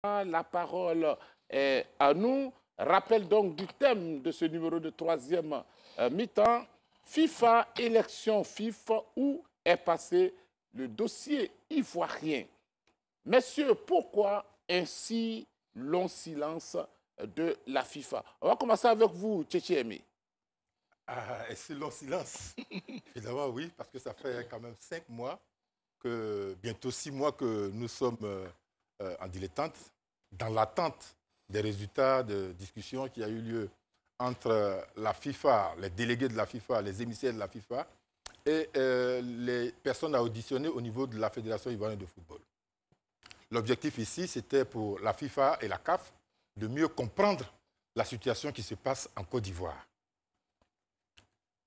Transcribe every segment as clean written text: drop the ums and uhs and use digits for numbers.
La parole est à nous. Rappel donc du thème de ce numéro de troisième mi-temps. FIFA, élection FIFA, où est passé le dossier ivoirien? Messieurs, pourquoi ainsi long silence de la FIFA? On va commencer avec vous, Tchétchémi. Ah, et c'est long silence. Évidemment, oui, parce que ça fait quand même 5 mois, bientôt 6 mois que nous sommes en dilettante, dans l'attente des résultats de discussion qui a eu lieu entre la FIFA, les délégués de la FIFA, les émissaires de la FIFA et les personnes à auditionner au niveau de la Fédération ivoirienne de football. L'objectif ici, c'était pour la FIFA et la CAF de mieux comprendre la situation qui se passe en Côte d'Ivoire,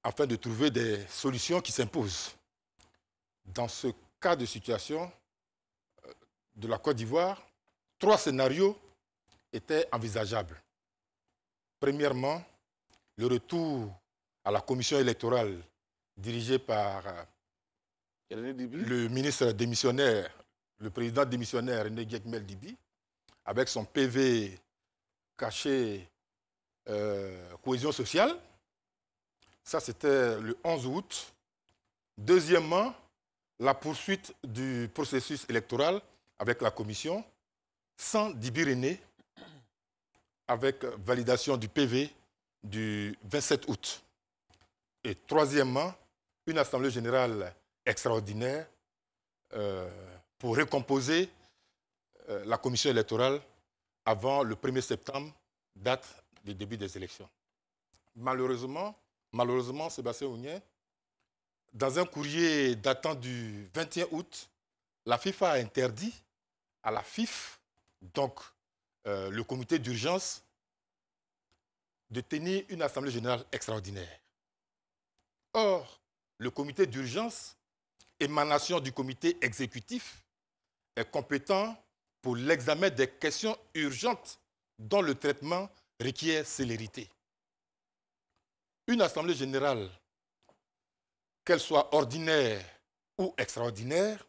afin de trouver des solutions qui s'imposent. Dans ce cas de situation de la Côte d'Ivoire, 3 scénarios étaient envisageables. Premièrement, le retour à la commission électorale dirigée par le ministre démissionnaire, le président démissionnaire René Guekmel Dibi, avec son PV caché cohésion sociale. Ça, c'était le 11 août. Deuxièmement, la poursuite du processus électoral avec la commission, sans Dibi René, avec validation du PV du 27 août. Et troisièmement, une assemblée générale extraordinaire pour recomposer la commission électorale avant le 1er septembre, date du début des élections. Malheureusement, Sébastien Ounien, dans un courrier datant du 21 août, la FIFA a interdit à la FIF, donc le comité d'urgence, de tenir une assemblée générale extraordinaire. Or, le comité d'urgence, émanation du comité exécutif, est compétent pour l'examen des questions urgentes dont le traitement requiert célérité. Une assemblée générale, qu'elle soit ordinaire ou extraordinaire,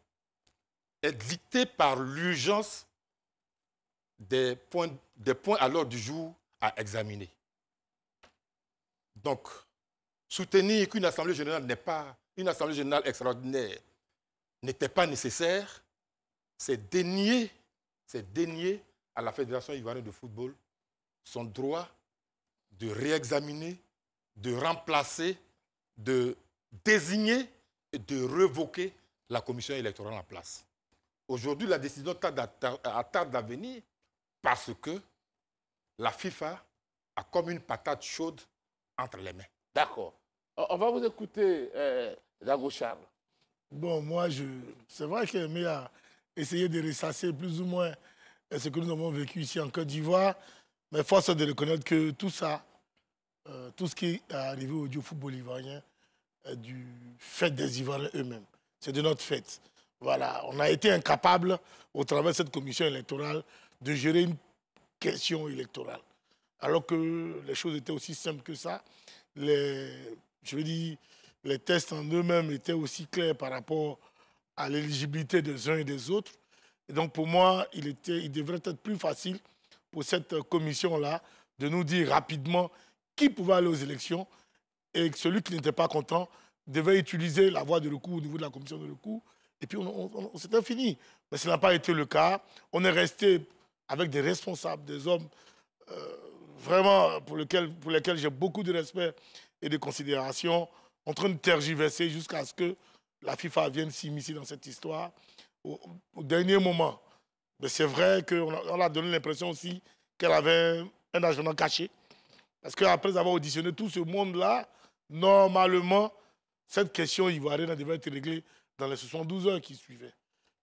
est dictée par l'urgence des points à l'ordre du jour à examiner. Donc, soutenir qu'une assemblée générale extraordinaire n'était pas nécessaire, c'est dénier à la Fédération ivoirienne de football son droit de réexaminer, de remplacer, de désigner et de revoquer la commission électorale en place. Aujourd'hui, la décision tarde à venir parce que la FIFA a comme une patate chaude entre les mains. D'accord. On va vous écouter, Dago Charles. Bon, moi, c'est vrai qu'Aimé a essayé de ressasser plus ou moins ce que nous avons vécu ici en Côte d'Ivoire, mais force est de reconnaître que tout ça, tout ce qui est arrivé au football ivoirien, est du fait des Ivoiriens eux-mêmes. C'est de notre fait. Voilà, on a été incapable, au travers de cette commission électorale, de gérer une question électorale. Alors que les choses étaient aussi simples que ça. Les tests en eux-mêmes étaient aussi clairs par rapport à l'éligibilité des uns et des autres. Et donc, pour moi, il devrait être plus facile pour cette commission-là de nous dire rapidement qui pouvait aller aux élections et que celui qui n'était pas content devait utiliser la voie de recours au niveau de la commission de recours. Et puis, c'était fini. Mais ce n'a pas été le cas. On est resté avec des responsables, des hommes vraiment pour lesquels j'ai beaucoup de respect et de considération, en train de tergiverser jusqu'à ce que la FIFA vienne s'immiscer dans cette histoire au dernier moment. Mais c'est vrai qu'on a donné l'impression aussi qu'elle avait un agenda caché. Parce qu'après avoir auditionné tout ce monde-là, normalement, cette question ivoirienne devait être réglée dans les 72 heures qui suivaient.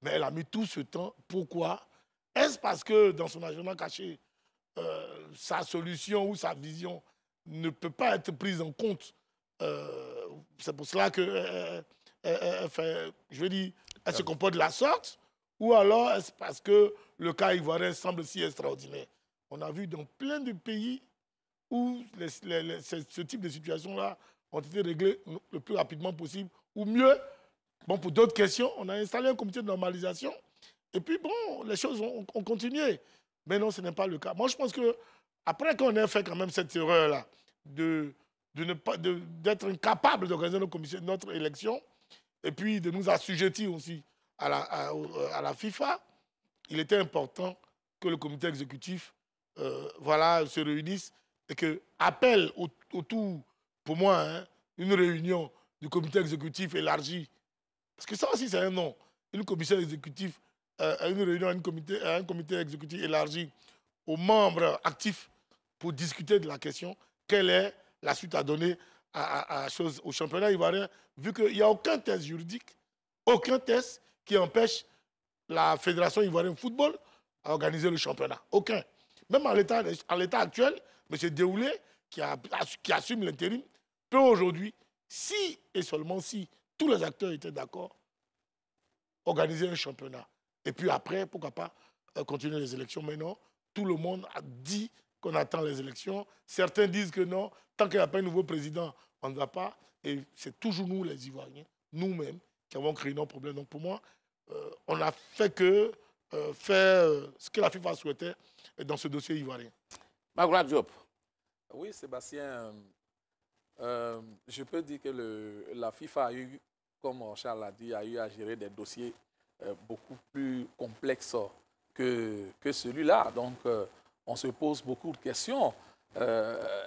Mais elle a mis tout ce temps. Pourquoi? Est-ce parce que dans son agenda caché, sa solution ou sa vision ne peut pas être prise en compte? C'est pour cela qu'elle elle se comporte de la sorte? Ou alors est-ce parce que le cas ivoirien semble si extraordinaire? On a vu dans plein de pays où ce type de situation-là ont été réglées le plus rapidement possible, ou mieux, bon, pour d'autres questions, on a installé un comité de normalisation, et puis bon, les choses ont continué. Mais non, ce n'est pas le cas. Moi, je pense que après qu'on ait fait quand même cette erreur-là, d'être incapable d'organiser notre élection, et puis de nous assujettir aussi à la FIFA, il était important que le comité exécutif voilà, se réunisse et que appelle autour, pour moi, hein, une réunion du comité exécutif élargi. Parce que ça aussi, c'est un nom. Une commission exécutive, une réunion à un comité exécutif élargi aux membres actifs pour discuter de la question. Quelle est la suite à donner au championnat ivoirien, vu qu'il n'y a aucun test juridique, aucun test qui empêche la Fédération ivoirienne de football à organiser le championnat. Aucun. Même à l'état actuel, M. Déoulé, qui assume l'intérim, peut aujourd'hui, si et seulement si tous les acteurs étaient d'accord, organiser un championnat. Et puis après, pourquoi pas continuer les élections. Mais non, tout le monde a dit qu'on attend les élections. Certains disent que non, tant qu'il n'y a pas un nouveau président, on ne va pas. Et c'est toujours nous, les Ivoiriens, nous-mêmes, qui avons créé nos problèmes. Donc pour moi, on n'a fait que faire ce que la FIFA souhaitait dans ce dossier ivoirien. Magoula Diop. Oui, Sébastien, je peux dire que la FIFA a eu, comme Charles l'a dit, a eu à gérer des dossiers beaucoup plus complexes que celui-là. Donc, on se pose beaucoup de questions.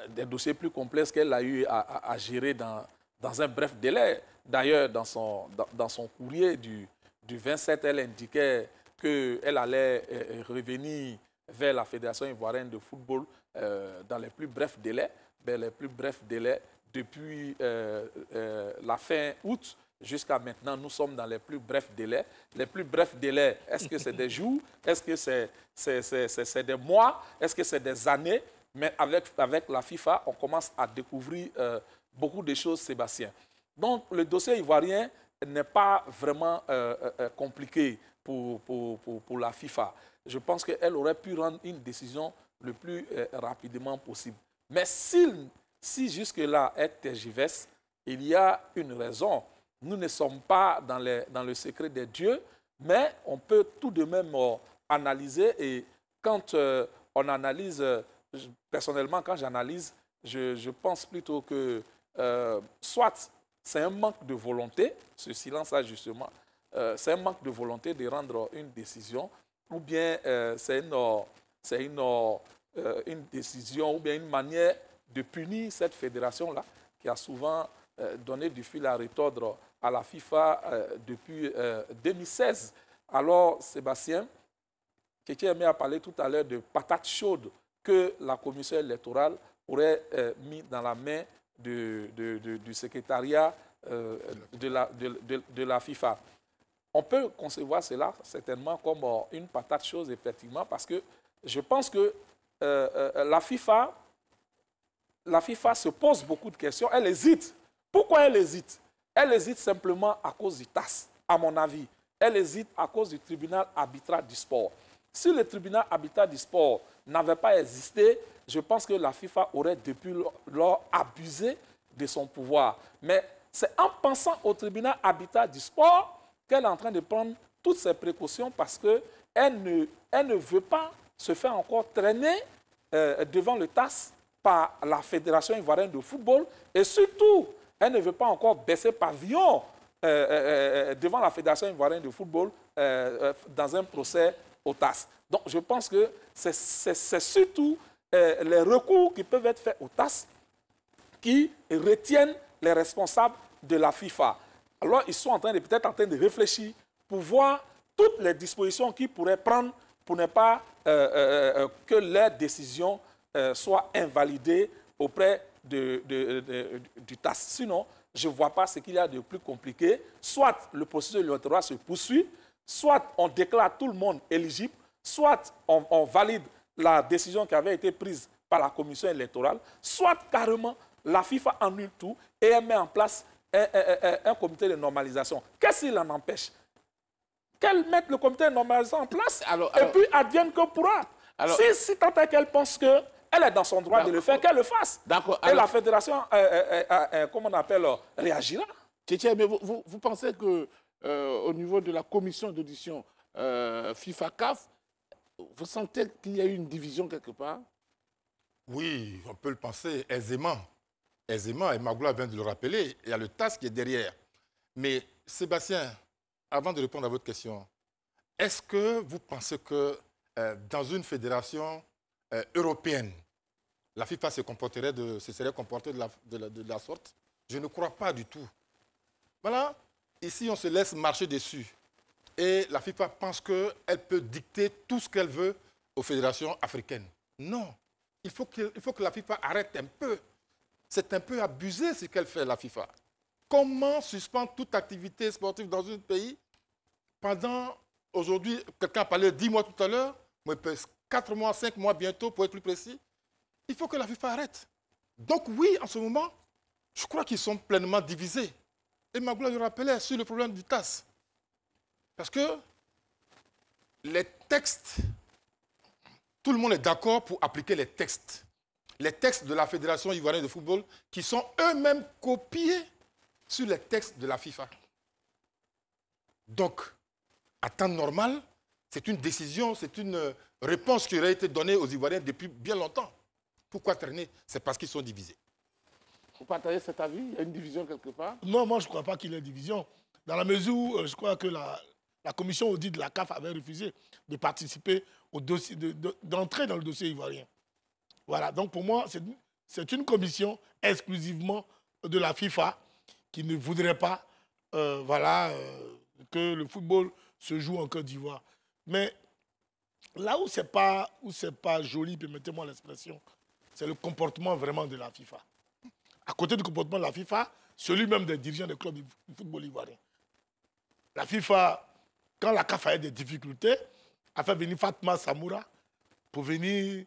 Des dossiers plus complexes qu'elle a eu à gérer dans un bref délai. D'ailleurs, dans son courrier du 27, elle indiquait qu'elle allait revenir vers la Fédération ivoirienne de football dans les plus brefs délais. Ben, les plus brefs délais, depuis la fin août jusqu'à maintenant, nous sommes dans les plus brefs délais. Les plus brefs délais, est-ce que c'est des jours? Est-ce que c'est des mois? Est-ce que c'est des années? Mais avec la FIFA, on commence à découvrir beaucoup de choses, Sébastien. Donc, le dossier ivoirien n'est pas vraiment compliqué pour la FIFA. Je pense qu'elle aurait pu rendre une décision le plus rapidement possible. Mais si jusque-là, elle tergiverse, il y a une raison. Nous ne sommes pas dans le secret des dieux, mais on peut tout de même analyser. Et quand on analyse, personnellement, quand j'analyse, je pense plutôt que soit c'est un manque de volonté, ce silence-là justement, c'est un manque de volonté de rendre une décision, ou bien c'est une décision ou bien une manière de punir cette fédération-là qui a souvent donné du fil à retordre à la FIFA depuis 2016. Alors, Sébastien, Kéké a parlé tout à l'heure de patates chaudes que la commission électorale aurait mis dans la main du secrétariat de la FIFA. On peut concevoir cela certainement comme une patate chaude, effectivement, parce que je pense que la FIFA se pose beaucoup de questions. Elle hésite. Pourquoi elle hésite? Elle hésite simplement à cause du TAS, à mon avis. Elle hésite à cause du tribunal arbitral du sport. Si le tribunal arbitral du sport n'avait pas existé, je pense que la FIFA aurait depuis lors abusé de son pouvoir. Mais c'est en pensant au tribunal arbitral du sport qu'elle est en train de prendre toutes ses précautions parce qu'elle ne veut pas se faire encore traîner devant le TAS par la Fédération ivoirienne de football et surtout, elle ne veut pas encore baisser pavillon devant la Fédération ivoirienne de football dans un procès au TAS. Donc, je pense que c'est surtout les recours qui peuvent être faits au TAS qui retiennent les responsables de la FIFA. Alors, ils sont peut-être en train de réfléchir pour voir toutes les dispositions qu'ils pourraient prendre pour ne pas que leurs décisions soient invalidées auprès du TAS. Sinon, je ne vois pas ce qu'il y a de plus compliqué. Soit le processus électoral se poursuit, soit on déclare tout le monde éligible, soit on valide la décision qui avait été prise par la commission électorale, soit carrément la FIFA annule tout et elle met en place un comité de normalisation. Qu'est-ce qui l'en empêche? Qu'elle mette le comité de normalisation en place et puis advienne que pourra. Si tant est qu'elle pense qu'elle est dans son droit de le faire, qu'elle le fasse. Et la fédération, comment on appelle, réagira. Tchétché, mais vous pensez qu'au niveau de la commission d'audition FIFA-CAF, vous sentez qu'il y a eu une division quelque part? Oui, on peut le penser aisément. Aisément, et Magloire vient de le rappeler, il y a le TAS qui est derrière. Mais Sébastien, avant de répondre à votre question, est-ce que vous pensez que dans une fédération européenne, la FIFA se serait comportée de la sorte? Je ne crois pas du tout. Voilà, ici on se laisse marcher dessus. Et la FIFA pense qu'elle peut dicter tout ce qu'elle veut aux fédérations africaines. Non, il faut que la FIFA arrête un peu. C'est un peu abusé ce qu'elle fait, la FIFA. Comment suspendre toute activité sportive dans un pays pendant, aujourd'hui, quelqu'un a parlé de 10 mois tout à l'heure, 4 mois, 5 mois bientôt, pour être plus précis. Il faut que la FIFA arrête. Donc oui, en ce moment, je crois qu'ils sont pleinement divisés. Et Magloire le rappelait sur le problème du TAS. Parce que les textes, tout le monde est d'accord pour appliquer les textes. Les textes de la Fédération ivoirienne de football qui sont eux-mêmes copiés sur les textes de la FIFA. Donc, à temps normal, c'est une décision, c'est une réponse qui aurait été donnée aux Ivoiriens depuis bien longtemps. Pourquoi traîner? C'est parce qu'ils sont divisés. Vous partagez cet avis? Il y a une division quelque part? Non, moi, je ne crois pas qu'il y ait division. Dans la mesure où je crois que la commission audit de la CAF avait refusé de participer au dossier, d'entrer dans le dossier ivoirien. Voilà, donc pour moi, c'est une commission exclusivement de la FIFA qui ne voudrait pas que le football se joue en Côte d'Ivoire. Mais là où ce n'est pas joli, permettez-moi l'expression, c'est le comportement vraiment de la FIFA. À côté du comportement de la FIFA, celui même des dirigeants des clubs du football ivoirien. La FIFA, quand la CAF a eu des difficultés, a fait venir Fatma Samoura pour venir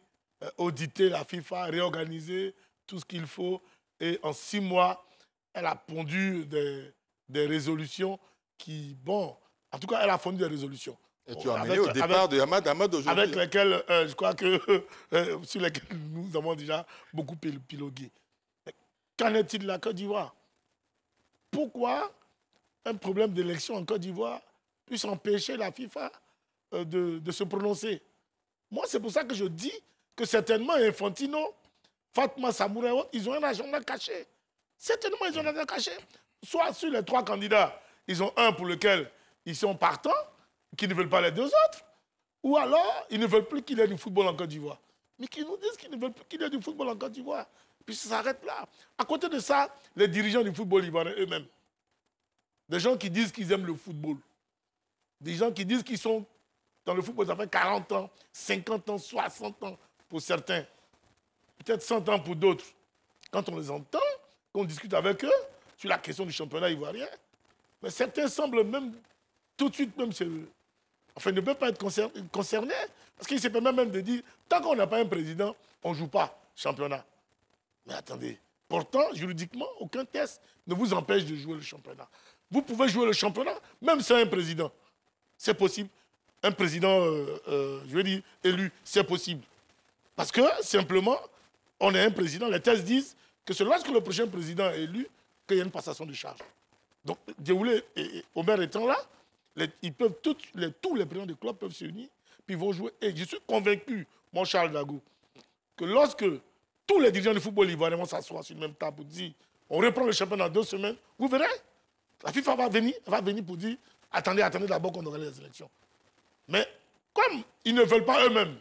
auditer la FIFA, réorganiser tout ce qu'il faut. Et en 6 mois, elle a pondu des résolutions qui, bon, en tout cas, elle a fondu des résolutions. Et tu as amené au départ de Hamad aujourd'hui. Avec lesquelles, je crois que, sur lesquelles nous avons déjà beaucoup pilogué. Qu'en est-il de la Côte d'Ivoire? Pourquoi un problème d'élection en Côte d'Ivoire puisse empêcher la FIFA de se prononcer? Moi, c'est pour ça que je dis que certainement Infantino, Fatma Samoura, ils ont un agenda caché. Certainement, ils ont un agenda caché. Soit sur les 3 candidats, ils ont un pour lequel ils sont partants, qui ne veulent pas les 2 autres, ou alors ils ne veulent plus qu'il y ait du football en Côte d'Ivoire. Mais qui nous disent qu'ils ne veulent plus qu'il y ait du football en Côte d'Ivoire. Puis ça s'arrête là. À côté de ça, les dirigeants du football ivoirien eux-mêmes, des gens qui disent qu'ils aiment le football, des gens qui disent qu'ils sont dans le football, ça fait 40 ans, 50 ans, 60 ans pour certains, peut-être 100 ans pour d'autres. Quand on les entend, qu'on discute avec eux sur la question du championnat ivoirien, mais certains semblent même tout de suite même ne peuvent pas être concernés, parce qu'ils se permettent même de dire, tant qu'on n'a pas un président, on ne joue pas championnat. Mais attendez, pourtant, juridiquement, aucun test ne vous empêche de jouer le championnat. Vous pouvez jouer le championnat, même sans un président. C'est possible. Un président, je veux dire, élu, c'est possible. Parce que, simplement, on est un président. Les tests disent que c'est lorsque le prochain président est élu qu'il y a une passation de charge. Donc, Diaoulé et Omer étant là, tous les présidents des clubs peuvent se unir, puis ils vont jouer. Et je suis convaincu, mon Charles Dago, que lorsque tous les dirigeants du football ivoirien vont s'asseoir sur une même table pour dire on reprend le championnat dans 2 semaines, vous verrez, la FIFA va venir pour dire attendez d'abord qu'on organise les élections. Mais comme ils ne veulent pas eux-mêmes,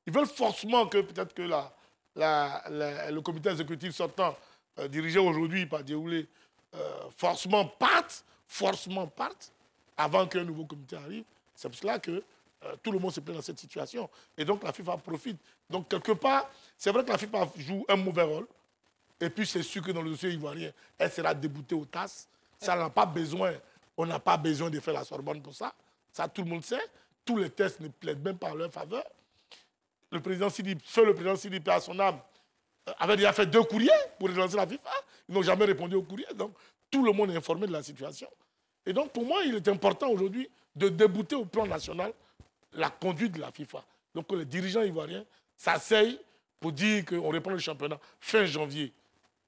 ils veulent forcément que peut-être que le comité exécutif sortant, dirigé aujourd'hui par Diaoulé, forcément parte avant qu'un nouveau comité arrive. C'est pour cela que tout le monde se plaint dans cette situation. Et donc la FIFA profite. Donc quelque part, c'est vrai que la FIFA joue un mauvais rôle. Et puis c'est sûr que dans le dossier ivoirien, elle sera déboutée au TAS. Ça n'a pas besoin, on n'a pas besoin de faire la Sorbonne pour ça. Ça, tout le monde sait. Tous les tests ne plaident même pas en leur faveur. Le président Sidi, à son âme, avait déjà fait 2 courriers pour relancer la FIFA. Ils n'ont jamais répondu aux courriers. Donc tout le monde est informé de la situation. Et donc pour moi, il est important aujourd'hui de débouter au plan national la conduite de la FIFA. Donc les dirigeants ivoiriens s'asseyent pour dire qu'on reprend le championnat fin janvier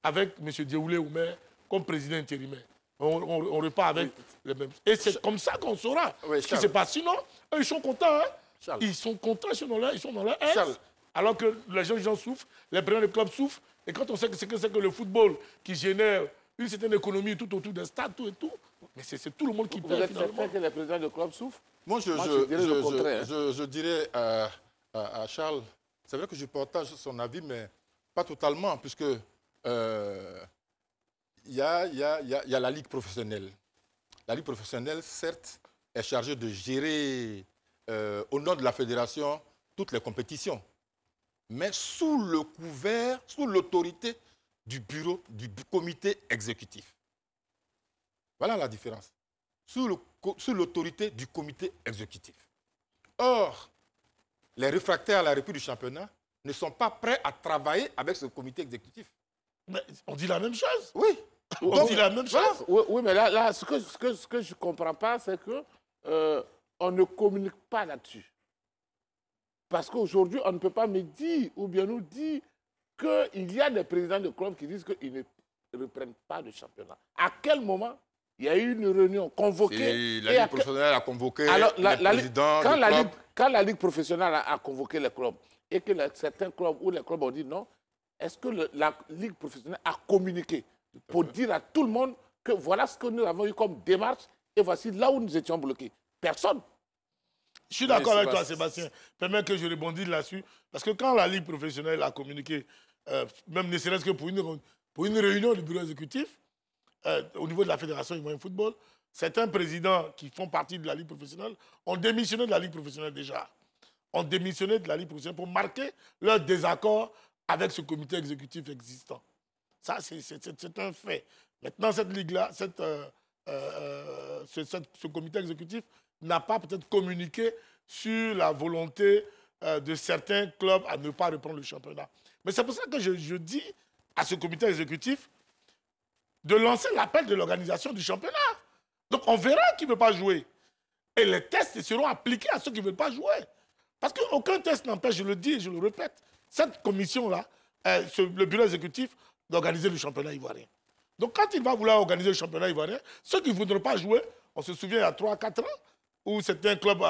avec M. Diaoulé Oumer comme président intérimaire. On repart avec les mêmes. Et c'est comme ça qu'on saura ce qui se passe. Sinon, eux, ils sont contents. Hein? Charles. Ils sont contents, ils sont dans leur aise. Charles. Alors que les gens souffrent, les présidents des clubs souffrent. Et quand on sait que c'est que le football qui génère une certaine économie tout autour des stades, tout et tout, mais c'est tout le monde qui Vous paie êtes finalement. certain que les présidents de club souffrent? Moi, je dirais le contraire. je dirais à Charles, c'est vrai que je partage son avis, mais pas totalement, puisque il y a la Ligue professionnelle. La Ligue professionnelle, certes, est chargée de gérer au nom de la fédération toutes les compétitions, mais sous le couvert, sous l'autorité du bureau, du comité exécutif. Voilà la différence. Sous l'autorité du comité exécutif. Or, les réfractaires à la reprise du championnat ne sont pas prêts à travailler avec ce comité exécutif. Mais on dit la même chose. Oui. On dit la même chose. Oui, mais là ce que je ne comprends pas, c'est qu'on ne communique pas là-dessus. Parce qu'aujourd'hui, on ne peut pas me dire, ou bien nous dire, qu'il y a des présidents de clubs qui disent qu'ils ne reprennent pas le championnat. À quel moment il y a eu une réunion convoquée? Et la Ligue professionnelle a convoqué les présidents quand des clubs. Quand la Ligue professionnelle a convoqué les clubs et que certains clubs ou les clubs ont dit non, est-ce que la Ligue professionnelle a communiqué pour dire à tout le monde que voilà ce que nous avons eu comme démarche et voici là où nous étions bloqués? Personne. Je suis d'accord avec toi, Sébastien. Permets que je rebondisse là-dessus. Parce que quand la Ligue professionnelle a communiqué, même ne serait-ce que pour une réunion du bureau exécutif, au niveau de la Fédération ivoirienne de football, certains présidents qui font partie de la Ligue professionnelle ont démissionné de la Ligue professionnelle déjà. Ont démissionné de la Ligue professionnelle pour marquer leur désaccord avec ce comité exécutif existant. Ça, c'est un fait. Maintenant, cette Ligue-là, ce comité exécutif n'a pas peut-être communiqué sur la volonté de certains clubs à ne pas reprendre le championnat. Mais c'est pour ça que je dis à ce comité exécutif de lancer l'appel de l'organisation du championnat. Donc on verra qui ne veut pas jouer. Et les tests seront appliqués à ceux qui ne veulent pas jouer. Parce qu'aucun test n'empêche, je le dis et je le répète, cette commission-là, le bureau exécutif, d'organiser le championnat ivoirien. Donc quand il va vouloir organiser le championnat ivoirien, ceux qui ne voudront pas jouer, on se souvient il y a 3-4 ans, où certains clubs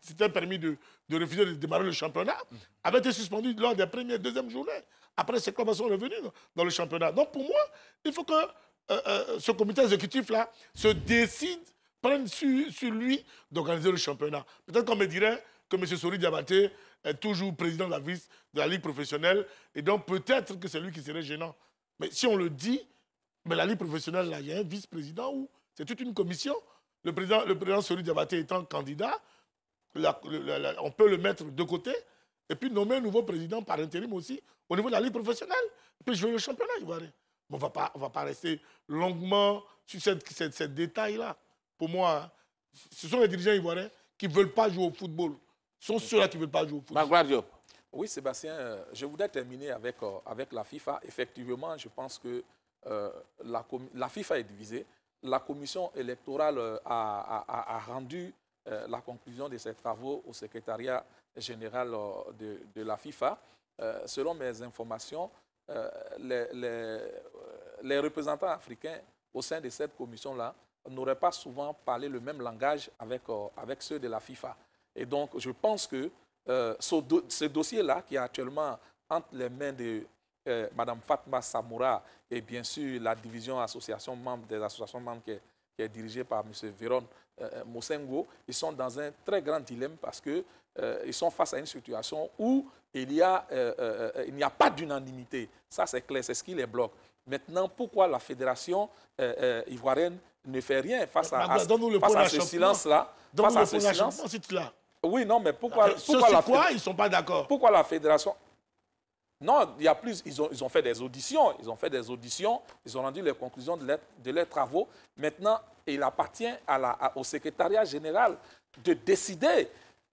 s'étaient permis de refuser de démarrer le championnat, avaient été suspendus lors des premières et deuxièmes journées. Après, ces clubs sont revenus dans le championnat. Donc pour moi, il faut que ce comité exécutif-là se décide, prenne sur lui d'organiser le championnat. Peut-être qu'on me dirait que M. Sori Diabaté est toujours président de la Ligue professionnelle, et donc peut-être que c'est lui qui serait gênant. Mais si on le dit, mais la Ligue professionnelle, là, il y a un vice-président ou c'est toute une commission. Le président Sori Diabaté étant candidat, on peut le mettre de côté et puis nommer un nouveau président par intérim aussi au niveau de la Ligue professionnelle. Et puis jouer le championnat ivoirien. On ne va pas rester longuement sur ces détails-là. Pour moi, ce sont les dirigeants ivoiriens qui ne veulent pas jouer au football. Ce sont ceux-là qui ne veulent pas jouer au football. Magloire Diop. Oui, Sébastien, je voudrais terminer avec la FIFA. Effectivement, je pense que la FIFA est divisée. La commission électorale a rendu la conclusion de ses travaux au secrétariat général de la FIFA. Selon mes informations, les représentants africains au sein de cette commission-là n'auraient pas souvent parlé le même langage avec ceux de la FIFA. Et donc, je pense que ce dossier-là, qui est actuellement entre les mains de Mme Fatma Samoura et bien sûr la division des associations membres qui est dirigée par M. Véron Mosengo, ils sont dans un très grand dilemme parce qu'ils sont face à une situation où il n'y a pas d'unanimité. Ça, c'est clair, c'est ce qui les bloque. Maintenant, pourquoi la fédération ivoirienne ne fait rien face à ce silence-là? Face à ce silence. Oui, non, mais pourquoi ils ne sont pas d'accord? Pourquoi la fédération... Non, il y a plus. Ils ont fait des auditions. Ils ont rendu les conclusions de leurs travaux. Maintenant, il appartient au secrétariat général de décider.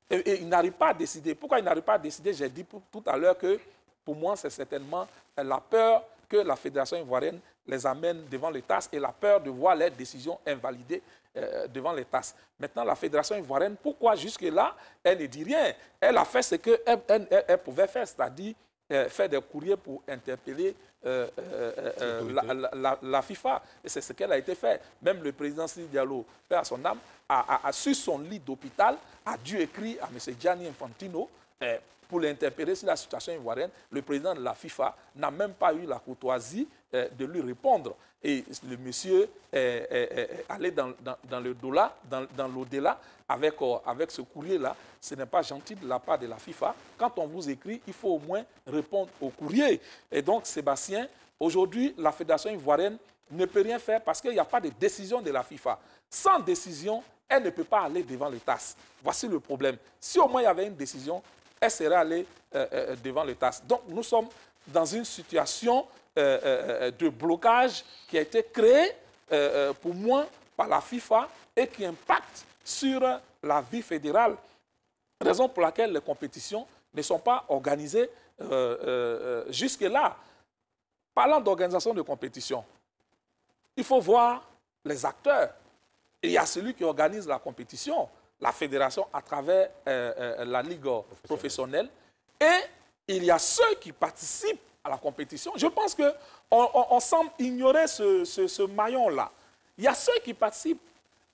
Et il n'arrive pas à décider. Pourquoi il n'arrive pas à décider? J'ai dit tout à l'heure que, pour moi, c'est certainement la peur que la fédération ivoirienne les amène devant les TAS et la peur de voir leurs décisions invalidées devant les TAS. Maintenant, la fédération ivoirienne, pourquoi jusque-là, elle ne dit rien? Elle a fait ce qu'elle pouvait faire, c'est-à-dire fait des courriers pour interpeller la FIFA. Et c'est ce qu'elle a été fait. Même le président Sidi Diallo, paix à son âme, sur son lit d'hôpital, a dû écrire à M. Gianni Infantino pour l'interpeller sur la situation ivoirienne. Le président de la FIFA n'a même pas eu la courtoisie de lui répondre. Et le monsieur est allé dans l'au-delà avec ce courrier-là. Ce n'est pas gentil de la part de la FIFA. Quand on vous écrit, il faut au moins répondre au courrier. Et donc, Sébastien, aujourd'hui, la Fédération ivoirienne ne peut rien faire parce qu'il n'y a pas de décision de la FIFA. Sans décision, elle ne peut pas aller devant le TAS. Voici le problème. Si au moins il y avait une décision, elle serait allée devant le TAS. Donc, nous sommes dans une situation de blocage qui a été créée, pour moi, par la FIFA et qui impacte sur la vie fédérale. Raison pour laquelle les compétitions ne sont pas organisées jusque-là. Parlant d'organisation de compétition, il faut voir les acteurs. Il y a celui qui organise la compétition, la fédération à travers la ligue professionnelle, et il y a ceux qui participent à la compétition. Je pense qu'on semble ignorer ce maillon-là. Il y a ceux qui participent.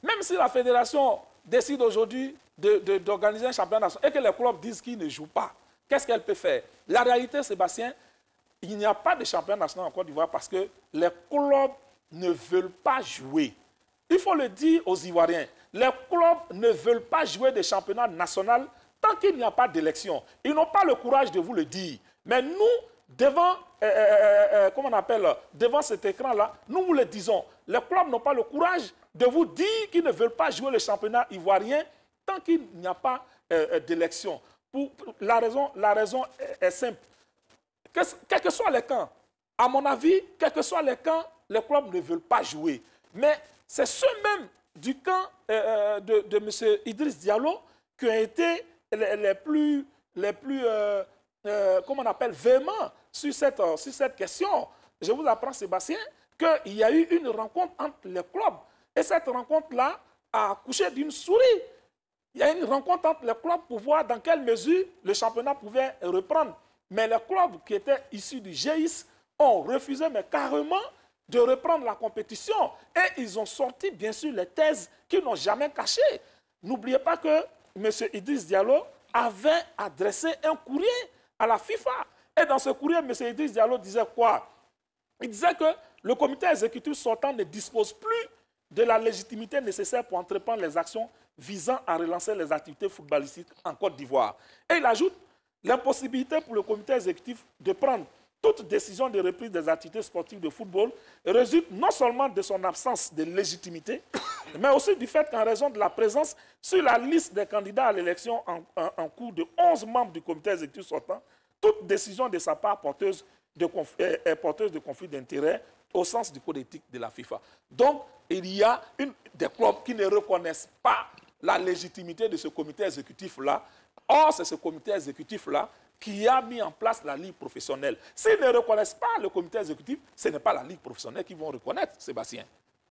Même si la fédération décide aujourd'hui d'organiser un championnat national et que les clubs disent qu'ils ne jouent pas, qu'est-ce qu'elle peut faire? La réalité, Sébastien, il n'y a pas de championnat national en Côte d'Ivoire parce que les clubs ne veulent pas jouer. Il faut le dire aux Ivoiriens. Les clubs ne veulent pas jouer des championnats nationaux tant qu'il n'y a pas d'élection. Ils n'ont pas le courage de vous le dire. Mais nous, devant, devant cet écran-là, nous vous le disons. Les clubs n'ont pas le courage de vous dire qu'ils ne veulent pas jouer le championnat ivoirien tant qu'il n'y a pas d'élection. La raison est simple. Quels que soient les camps, à mon avis, quels que soient les camps, les clubs ne veulent pas jouer. Mais c'est ceux-mêmes du camp de M. Idriss Diallo qui ont été les plus véhéments sur cette question. Je vous apprends, Sébastien, qu'il y a eu une rencontre entre les clubs. Et cette rencontre-là a accouché d'une souris. Il y a une rencontre entre les clubs pour voir dans quelle mesure le championnat pouvait reprendre. Mais les clubs qui étaient issus du GIS ont refusé, mais carrément, de reprendre la compétition. Et ils ont sorti, bien sûr, les thèses qu'ils n'ont jamais cachées. N'oubliez pas que M. Idriss Diallo avait adressé un courrier à la FIFA. Et dans ce courrier, M. Idriss Diallo disait quoi? Il disait que le comité exécutif sortant ne dispose plus de la légitimité nécessaire pour entreprendre les actions visant à relancer les activités footballistiques en Côte d'Ivoire. Et il ajoute l'impossibilité pour le comité exécutif de prendre toute décision de reprise des activités sportives de football résulte non seulement de son absence de légitimité, mais aussi du fait qu'en raison de la présence sur la liste des candidats à l'élection en cours de 11 membres du comité exécutif sortant, toute décision de sa part est porteuse de conflit d'intérêts au sens du code éthique de la FIFA. Donc, il y a des clubs qui ne reconnaissent pas la légitimité de ce comité exécutif-là. Or, c'est ce comité exécutif-là qui a mis en place la ligue professionnelle. S'ils ne reconnaissent pas le comité exécutif, ce n'est pas la ligue professionnelle qu'ils vont reconnaître, Sébastien.